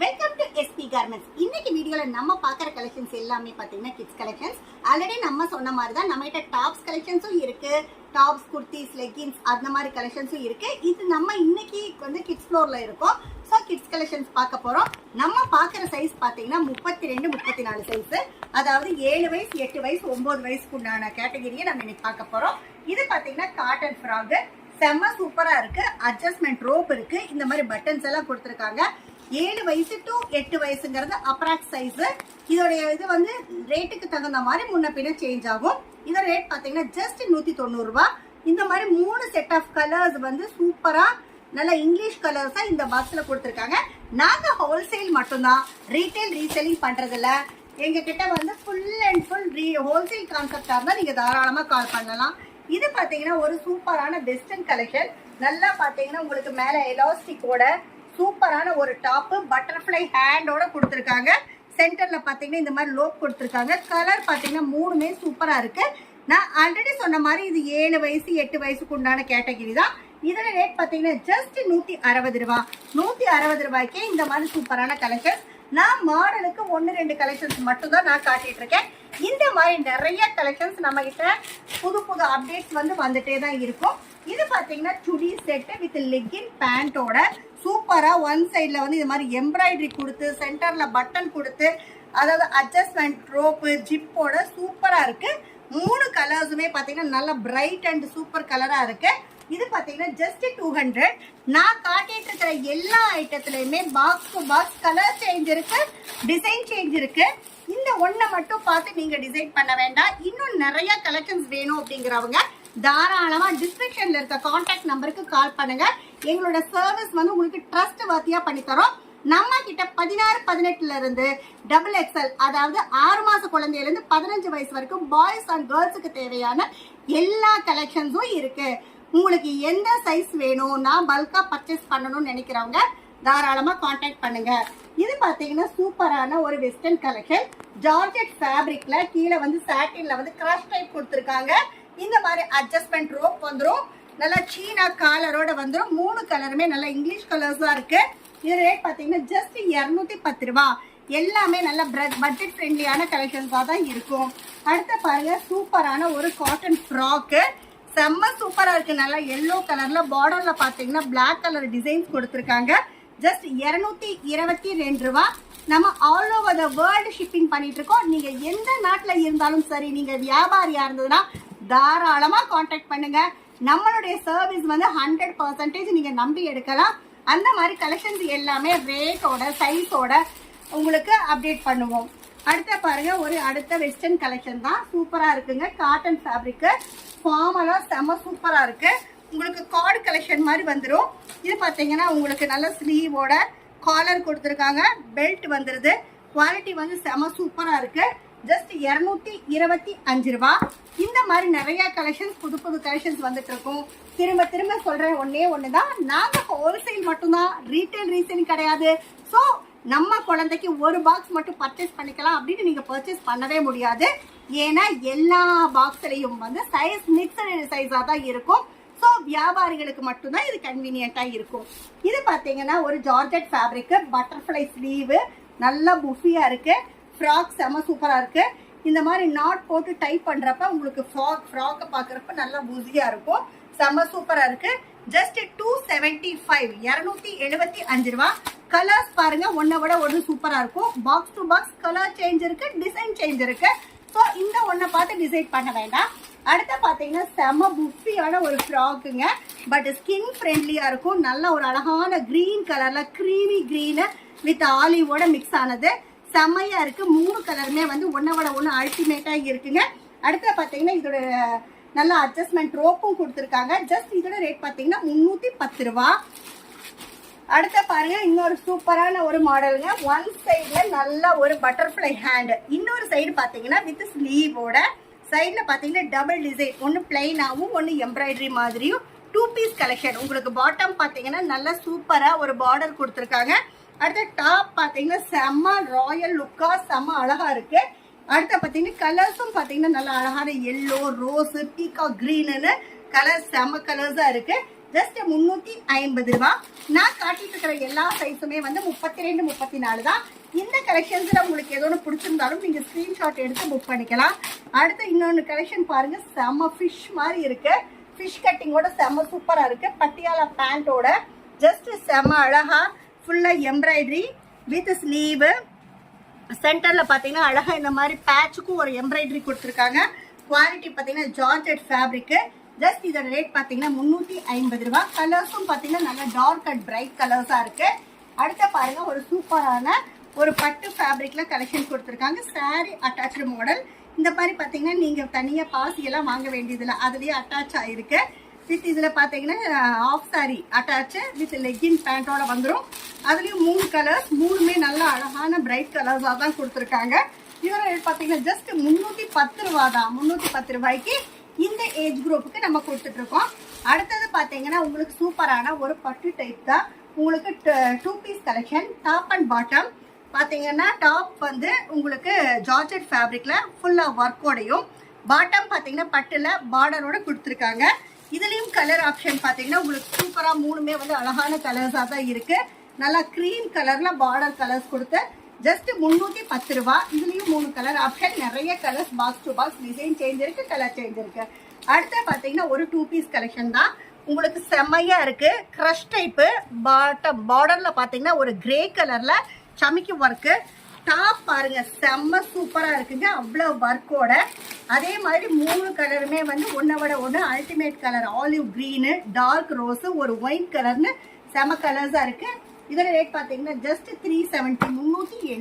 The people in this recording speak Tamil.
Welcome to SP garments. இன்னைக்கு வீடியோல நம்ம பார்க்குற கலெக்ஷன்ஸ் எல்லாமே பார்த்தீங்கன்னா கிட்ஸ் கலெக்ஷன்ஸ். ஆல்ரெடி நம்ம சொன்ன மாதிரி தான் நம்ம கிட்ட டாப்ஸ் கலெக்ஷன்ஸும் இருக்கு, டாப்ஸ், குர்த்திஸ், லெகின்ஸ் அந்த மாதிரி கலெக்ஷன்ஸும் இருக்கு. இது நம்ம இன்னைக்கு வந்து கிட்ஸ் ஃப்ளோர்ல இருக்கோம். ஸோ கிட்ஸ் கலெக்ஷன்ஸ் பார்க்க போறோம். நம்ம பார்க்குற சைஸ் பார்த்தீங்கன்னா 32, 34 சைஸ், அதாவது 7 வயசு, 8 வயசு, 9 வயசுக்கு உண்டான கேட்டகரியை நம்ம இன்னைக்கு பார்க்க போறோம். இது பார்த்தீங்கன்னா காட்டன் ஃப்ராக், செம்ம சூப்பரா இருக்கு. அட்ஜஸ்ட்மெண்ட் ரோப் இருக்கு, இந்த மாதிரி பட்டன்ஸ் எல்லாம் கொடுத்துருக்காங்க. 7 வயசு டு 8 வயசுங்கிறது அப்ராக்ஸ் சைஸ். இதோடைய இது வந்து ரேட்டுக்கு தகுந்த மாதிரி முன்ன பின்ன சேஞ்ச் ஆகும். இதோட ரேட் பார்த்தீங்கன்னா ஜஸ்ட் 190 ரூபாய். இந்த மாதிரி 3 செட் ஆஃப் கலர்ஸ் வந்து சூப்பரா நல்ல இங்கிலீஷ் கலர்ஸா இந்த பாக்ஸ்ல கொடுத்துருக்காங்க. நாங்க ஹோல்சேல் மட்டும்தான், ரீட்டைல் ரீசேலிங் பண்றதில்ல. எங்க கிட்ட வந்து ஃபுல் அண்ட் ஃபுல் ஹோல்சேல் கான்செப்டா இருந்தா நீங்க தாராளமா கால் பண்ணலாம். இது பாத்தீங்கன்னா ஒரு சூப்பரான வெஸ்டர்ன் கலெக்ஷன். நல்லா பாத்தீங்கன்னா உங்களுக்கு மேல எலாஸ்டிக்கோட சூப்பரான ஒரு டாப், பட்டர்ஃப்ளை ஹேண்டோட கொடுத்துருக்காங்க. சென்டர்ல பாத்தீங்கன்னா இந்த மாதிரி லோப் கொடுத்துருக்காங்க. கலர் பாத்தீங்கன்னா 3மே சூப்பரா இருக்கு. நான் ஆல்ரெடி சொன்ன மாதிரி இது 7 வயசு 8 வயசுக்கு உண்டான கேட்டகிரி தான். இதோட ரேட் பாத்தீங்கன்னா ஜஸ்ட் 160 ரூபாய். 160 ரூபாய்க்கே இந்த மாதிரி சூப்பரான கலெக்ஷன். நான் மாடலுக்கு 1-2 கலெக்ஷன்ஸ் மட்டும் தான் நான் காட்டிட்டு இருக்கேன். இந்த மாதிரி நிறைய கலெக்ஷன்ஸ் நம்ம கிட்ட புது புது அப்டேட்ஸ் வந்து வந்துட்டே தான் இருக்கும். இது பாத்தீங்கன்னா சுடி செட் வித் லெகின் பேண்டோட சூப்பரா ஒன் சைட்ல வந்து இது மாதிரி எம்ப்ராய்டரி கொடுத்து சென்டர்ல பட்டன் கொடுத்து, அதாவது அட்ஜஸ்ட்மெண்ட் ரோப் ஜிப்போட சூப்பரா இருக்கு. 3 கலர்ஸுமே பாத்தீங்கன்னா நல்ல பிரைட் அண்ட் சூப்பர் கலரா இருக்கு. இது பாத்தீங்கன்னா ஜஸ்ட் 200. நான் காட்டிட்டு இருக்கிற எல்லா ஐட்டத்துலயுமே box to box colour change இருக்கு, டிசைன் சேஞ்ச் இருக்கு. இந்த ஒன்றை மட்டும் பார்த்து நீங்க டிசைன் பண்ண வேண்டாம். இன்னும் நிறைய கலெக்ஷன்ஸ் வேணும் அப்படிங்கிறவங்க தாராளமா டிஸ்கிரிப்ஷன்ல இருக்க கான்டாக்ட் நம்பருக்கு கால் பண்ணுங்க. எங்களோட சர்வீஸ் வந்து உங்களுக்கு ட்ரஸ்ட் வாத்தியா பண்ணி தரோம். நம்ம கிட்ட 16, 18ல இருந்து XXL, அதாவது 6 மாச குழந்தையில இருந்து 15 வயசு வரைக்கும் பாய்ஸ் அண்ட் கேர்ள்ஸுக்கு தேவையான எல்லா கலெக்ஷன்ஸும் இருக்கு. உங்களுக்கு எந்த சைஸ் வேணும், நான் பல்கா பர்ச்சேஸ் பண்ணணும்னு நினைக்கிறவங்க தாராளமா கான்டாக்ட் பண்ணுங்க. இது பாத்தீங்கன்னா சூப்பரான ஒரு வெஸ்டர்ன் கலெக்ஷன். ஜார்ஜெட் ஃபேப்ரிக்ல கீழே வந்து சாட்டின்ல வந்து கிராஷ் டைப் கொடுத்துருக்காங்க. இந்த மாதிரி அட்ஜஸ்ட்மெண்ட் ரோப் வந்துடும். நல்லா சீனா காலரோட வந்துடும். 3 கலருமே நல்லா இங்கிலீஷ் கலர்ஸ் தான் இருக்கு. இது ரேட் பாத்தீங்கன்னா ஜஸ்ட் 210 ரூபாய். எல்லாமே நல்ல பட்ஜெட் ஃப்ரெண்ட்லியான கலெக்ஷன்ஸா தான் இருக்கும். அடுத்த பாருங்க சூப்பரான ஒரு காட்டன் ஃப்ராக்கு, செம்ம சூப்பரா இருக்கு. நல்லா எல்லோ கலர்ல பார்டர்ல பாத்தீங்கன்னா பிளாக் கலர் டிசைன்ஸ் கொடுத்துருக்காங்க. ஜஸ்ட் 222 ரூபாய். நம்ம all over the world shipping பண்ணிட்டு இருக்கோம். நீங்க எந்த நாட்டுல இருந்தாலும் சரி, நீங்க வியாபாரியா இருந்ததுன்னா தாராளமா கான்டாக்ட் பண்ணுங்க. நம்மளுடைய சர்வீஸ் வந்து 100% நீங்க நம்பி எடுக்கலாம். அந்த மாதிரி கலெக்ஷன்ஸ் எல்லாமே ரேட்டோட சைஸோட உங்களுக்கு அப்டேட் பண்ணுவோம். அடுத்த பாருங்க ஒரு அடுத்த வெஸ்டர்ன் கலெக்ஷன் தான், சூப்பரா இருக்குங்க. காட்டன் ஃபேப்ரிக் ஃபார்மலா செம்ம சூப்பரா இருக்கு. உங்களுக்கு கார்டு கலெக்ஷன் மாதிரி வந்துடும். இது பாத்தீங்கன்னா உங்களுக்கு நல்ல ஸ்லீவோட காலர் கொடுத்துருக்காங்க, பெல்ட் வந்துருது. குவாலிட்டி வந்து செம சூப்பரா இருக்கு. ஜஸ்ட் 225 ரூபாய். இந்த மாதிரி நிறைய கலெக்ஷன்ஸ், புது புது கலெக்ஷன்ஸ் வந்துட்டு இருக்கும். திரும்ப திரும்ப சொல்றேன், ஒண்ணுதான், நாங்க ஹோல்சேல் மட்டும்தான், ரீட்டைல் ரீசேலிங் கிடையாது. ஸோ நம்ம குழந்தைக்கு ஒரு பாக்ஸ் மட்டும் பர்ச்சேஸ் பண்ணிக்கலாம் அப்படின்னு நீங்க பர்ச்சேஸ் பண்ணவே முடியாது. ஏன்னா எல்லா பாக்ஸ்லயும் வந்து சைஸ் மிக்சடு சைஸா தான் இருக்கும். ஸோ வியாபாரிகளுக்கு மட்டும்தான் இது கன்வீனியன்ட்டா இருக்கும். இது பாத்தீங்கன்னா ஒரு ஜார்ஜெட் ஃபேப்ரிக், பட்டர்ஃப்ளை ஸ்லீவ், நல்லா புஃபியா இருக்கு. ஃப்ராக் செம சூப்பரா இருக்கு. இந்த மாதிரி நாட் போட்டு டைப் பண்றப்ப உங்களுக்கு ஃப்ராக் பாக்குறப்ப நல்லா புசியா இருக்கும். செம சூப்பரா இருக்கு. ஜஸ்ட் 275, 275 ரூபாய். கலர்ஸ் பாருங்க, ஒன்னை விட ஒன்று சூப்பரா இருக்கும். Box to box colour change இருக்கு, டிசைன் சேஞ்ச் இருக்கு. ஸோ இந்த ஒன்றை பார்த்து டிசைட் பண்ண வேண்டாம். அடுத்த பாத்தீங்கன்னா செம புஃபியான ஒரு ஃப்ராக்குங்க, பட் ஸ்கின் ஃப்ரெண்ட்லியா இருக்கும். நல்ல ஒரு அழகான கிரீன் கலர்ல கிரீமி கிரீன் வித் ஆலிவோட மிக்ஸ் ஆனது செம்மையா இருக்கு. 3 கலருமே வந்து ஒன்னை விட ஒன்று அல்டிமேட்டா இருக்குங்க. அடுத்த பாத்தீங்கன்னா இதோட நல்ல அட்ஜஸ்ட்மெண்ட் ரோப்பும் கொடுத்துருக்காங்க. ஜஸ்ட் இதோட ரேட் பாத்தீங்கன்னா 310 ரூபாய். அடுத்த பாருங்க இன்னொரு சூப்பரான ஒரு மாடலுங்க. ஒன் சைட்ல நல்ல ஒரு பட்டர்ஃப்ளை ஹேண்ட், இன்னொரு சைடு பாத்தீங்கன்னா வித் ஸ்லீவோட. சைட்ல பாத்தீங்கன்னா டபுள் டிசைன், ஒன்னு பிளைனாவும் ஒன்னு எம்ப்ராய்டரி மாதிரியும் 2 பீஸ் கலெக்ஷன். உங்களுக்கு பாட்டம் பாத்தீங்கன்னா நல்ல சூப்பரா ஒரு பார்டர் கொடுத்துருக்காங்க. அடுத்த டாப் பாத்தீங்கன்னா செம்ம ராயல் லுக்கா செம்ம அழகா இருக்கு. அடுத்த பாத்தீங்கன்னா கலர்ஸும் பாத்தீங்கன்னா நல்ல அழகான எல்லோ, ரோஸ், பீகா கிரீன்னு கலர் செம்ம கலர்ஸா இருக்கு. ஜஸ்ட் 350 ரூபா. நான் காட்டிட்டு இருக்கிற எல்லா சைஸுமே வந்து 32 34 தான். இந்த கலெக்ஷன்ஸ்ல உங்களுக்கு ஏதோ ஒன்று பிடிச்சிருந்தாலும் நீங்க ஸ்கிரீன்ஷாட் எடுத்து புக் பண்ணிக்கலாம். அடுத்து இன்னொன்று கலெக்ஷன் பாருங்க, செம்ம ஃபிஷ் மாதிரி இருக்கு. ஃபிஷ் கட்டிங்கோட செம்ம சூப்பரா இருக்கு. பட்டியாலா பேண்டோட ஜஸ்ட் செம்ம அழகா ஃபுல்லா எம்ப்ராய்டரி வித் ஸ்லீவ். சென்டர்ல பாத்தீங்கன்னா அழகா இந்த மாதிரி பேட்சுக்கும் ஒரு எம்ப்ராய்டரி கொடுத்துருக்காங்க. குவாலிட்டி பாத்தீங்கன்னா ஜார்ஜெட் ஃபேப்ரிக். ஜஸ்ட் இதோட ரேட் பாத்தீங்கன்னா 350 ரூபா. கலர்ஸும் பாத்தீங்கன்னா நல்ல டார்க் அண்ட் பிரைட் கலர்ஸா இருக்கு. அடுத்த பாருங்க ஒரு சூப்பரான ஒரு பட்டு ஃபேப்ரிக்ல கலெக்ஷன் கொடுத்துருக்காங்க. Sari attach model. இந்த மாதிரி பாத்தீங்கன்னா நீங்க தனியா பாசி எல்லாம் வாங்க வேண்டியதுல அதுலயே அட்டாச் ஆயிருக்கு. வித் இதுல பாத்தீங்கன்னா half sari attach with legging பேண்டோட வந்துடும். அதுலயும் 3 கலர்ஸ், 3மே நல்ல அழகான பிரைட் கலர்ஸா தான் கொடுத்துருக்காங்க. இதோட ரேட் பாத்தீங்கன்னா ஜஸ்ட் 310 ரூபா தான். 310 ரூபாய்க்கு இந்த ஏஜ் குரூப்புக்கு நம்ம கொடுத்துட்டு இருக்கோம். அடுத்தது பாத்தீங்கன்னா உங்களுக்கு சூப்பரான ஒரு பட்டு டைப் தான். உங்களுக்கு 2 piece collection. Top and bottom பாத்தீங்கன்னா டாப் வந்து உங்களுக்கு ஜார்ஜெட் ஃபேப்ரிக்ல ஃபுல்லா ஒர்க்கோடையும், பாட்டம் பாத்தீங்கன்னா பட்டுல பார்டரோட கொடுத்துருக்காங்க. இதுலயும் கலர் ஆப்ஷன் பாத்தீங்கன்னா உங்களுக்கு சூப்பரா 3மே வந்து அழகான கலர்ஸா தான் இருக்கு. நல்லா கிரீம் கலர்ல பார்டர் கலர்ஸ் கொடுத்து ஜஸ்ட் 310 ரூபா. இதுலயும் 3 கலர் ஆப்ஷன், நிறைய colours, box to box design change இருக்கு, கலர் சேஞ்ச் இருக்கு. அடுத்து பாத்தீங்கன்னா ஒரு 2 பீஸ் கலெக்ஷன் தான். உங்களுக்கு செம்மையா இருக்கு. கிரஷ் டைப்பு பாட்டம் பார்டர்ல பாத்தீங்கன்னா ஒரு கிரே கலர்ல சமிக்கி ஒர்க்கு. டாப் பாருங்க செம்ம சூப்பரா இருக்குங்க, அவ்வளவு ஒர்க்கோட. அதே மாதிரி 3 கலருமே வந்து ஒன்னை விட ஒன்று ultimate colour. Olive green, dark rose, ஒரு ஒயிட் கலர்னு செம கலர்ஸா இருக்கு. இதோட ரேட் பாத்தீங்கன்னா ஜஸ்ட் 370 370